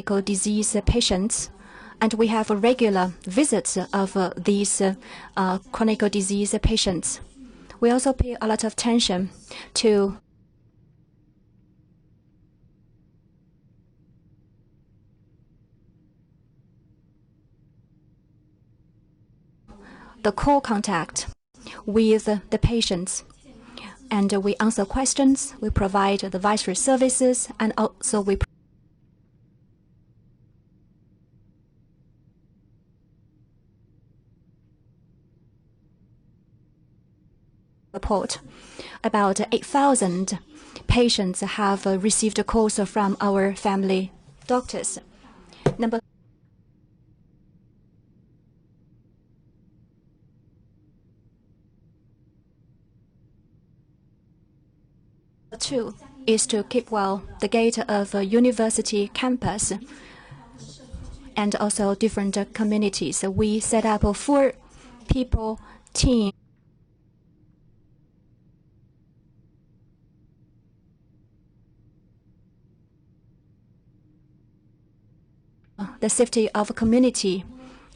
chronic disease patients, and we have regular visits of these chronic disease patients. We also pay a lot of attention to the core contact with the patients. And we answer questions, we provide advisory services, and also we report. About 8,000 patients have received calls from our family doctors. Number 2 is to keep well the gate of a university campus and also different communities. We set up a 4-people team. The safety of a community,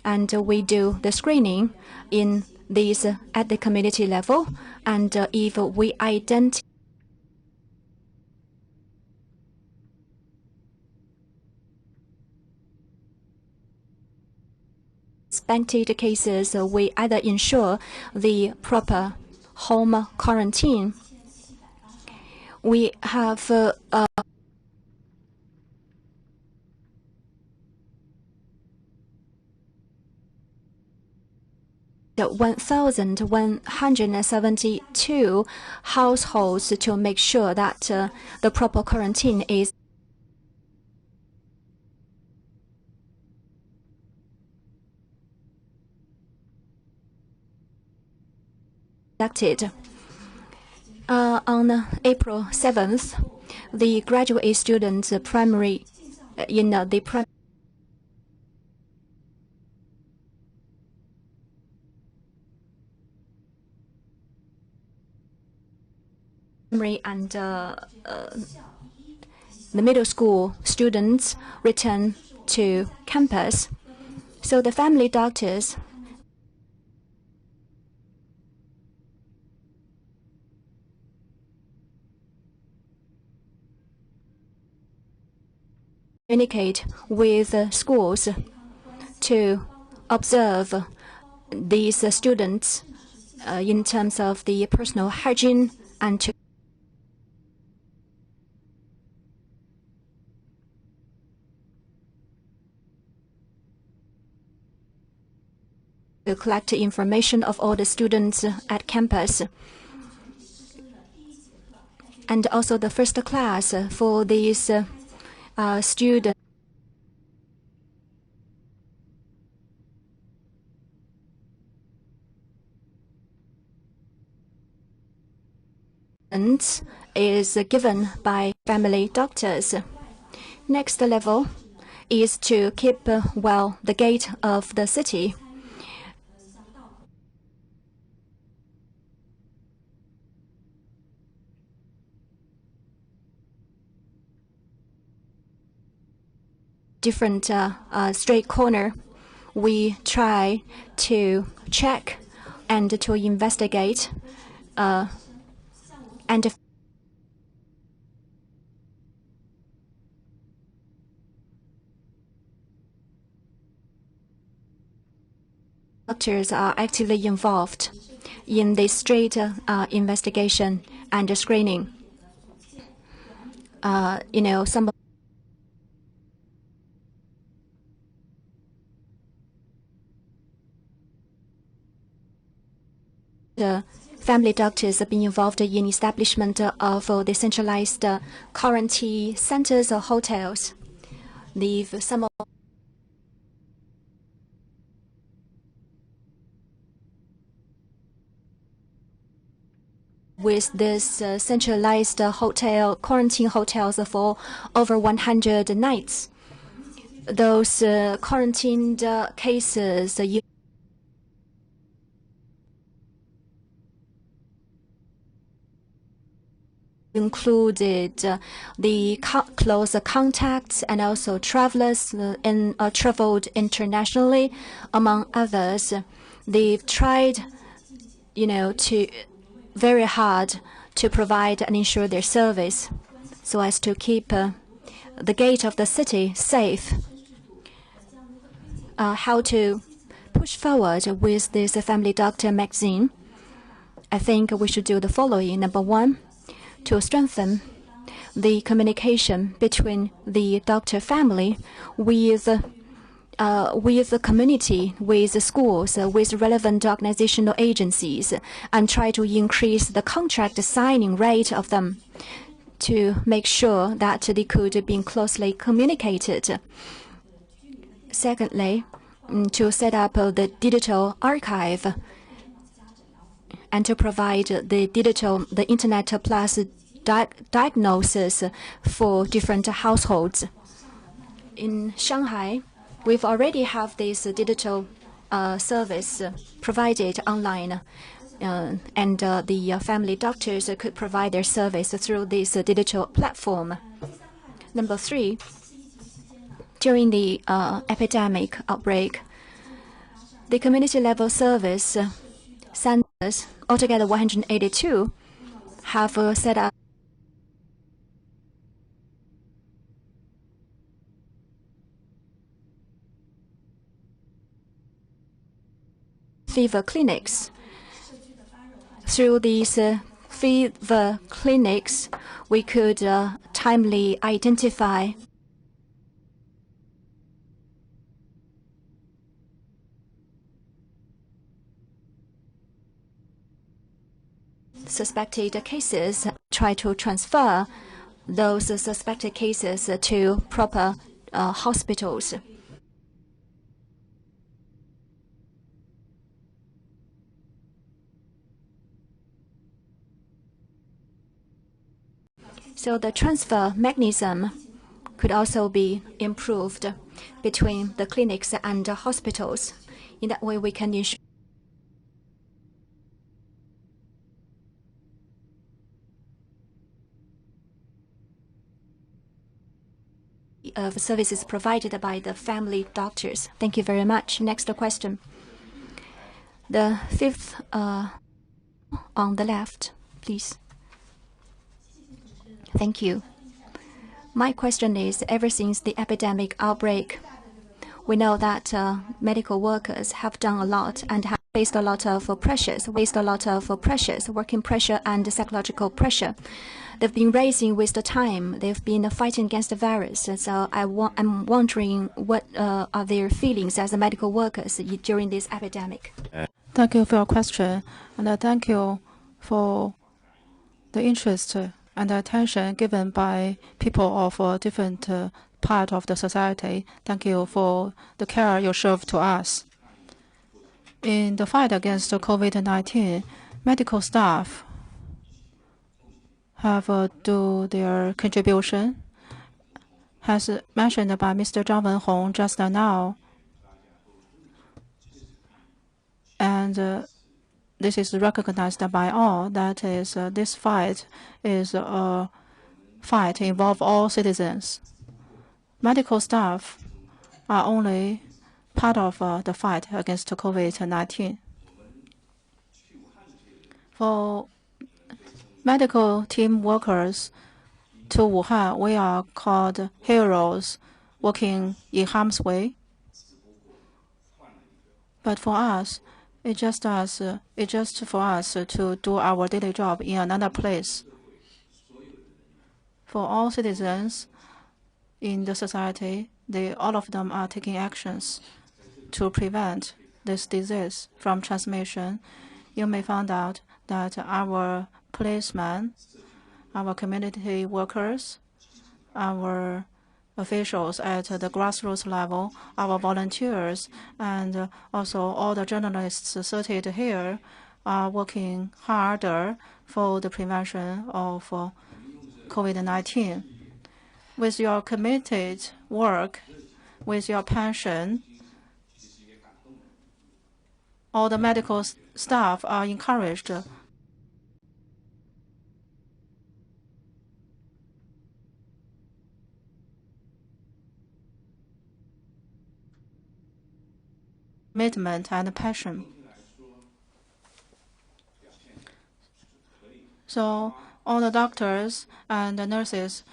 and we do the screening in these at the community level, and if we identify suspected cases, we either ensure the proper home quarantine. We have 1,172 households to make sure that the proper quarantine is conducted. On April 7th, the graduate students primary in the primary and the middle school students return to campus. So the family doctors communicate with schools to observe these students in terms of the personal hygiene and to collect information of all the students at campus. And also the first class for these students is given by family doctors. Next level is to keep well the gate of the city. Different street corner, we try to check and to investigate and doctors are actively involved in the street investigation and screening. Some the family doctors have been involved in establishment of the centralized quarantine centers or hotels. Some of with this centralized quarantine hotels for over 100 nights. Those quarantined cases included the close contacts and also travelers traveled internationally, among others. They've tried, to very hard to provide and ensure their service so as to keep the gate of the city safe. How to push forward with this Family Doctor magazine? I think we should do the following. Number one, to strengthen the communication between the doctor family with the community, with the schools, with relevant organizational agencies, and try to increase the contract signing rate of them to make sure that they could be closely communicated. Secondly, to set up the digital archive and to provide the internet plus diagnosis for different households. In Shanghai, we've already have this digital service provided online, and the family doctors could provide their service through this digital platform. Number three, during the epidemic outbreak, the community level service centers, altogether 182, have set up fever clinics. Through these fever clinics, we could timely identify suspected cases, try to transfer those suspected cases to proper hospitals. So the transfer mechanism could also be improved between the clinics and the hospitals. In that way, we can ensure of services provided by the family doctors. Thank you very much. Next question. The fifth on the left, please. Thank you. My question is, ever since the epidemic outbreak, we know that medical workers have done a lot and have faced a lot of pressures, working pressure and psychological pressure. They've been raising with the time. They've been fighting against the virus. So I'm wondering what are their feelings as medical workers during this epidemic. Thank you for your question, and thank you for the interest and attention given by people of different part of the society. Thank you for the care you show to us. In the fight against COVID-19, medical staff have do their contribution, as mentioned by Mr. Zhang Wenhong just now. And this is recognized by all. That is, this fight is a fight involve all citizens. Medical staff are only part of the fight against COVID-19. For medical team workers to Wuhan, we are called heroes working in harm's way. But for us, it's just for us to do our daily job in another place. For all citizens in the society, all of them are taking actions to prevent this disease from transmission. You may find out that our policemen, our community workers, our officials at the grassroots level, our volunteers, and also all the journalists seated here are working harder for the prevention of COVID-19. With your committed work, with your passion, all the medical staff are encouraged commitment and passion. So all the doctors and the nurses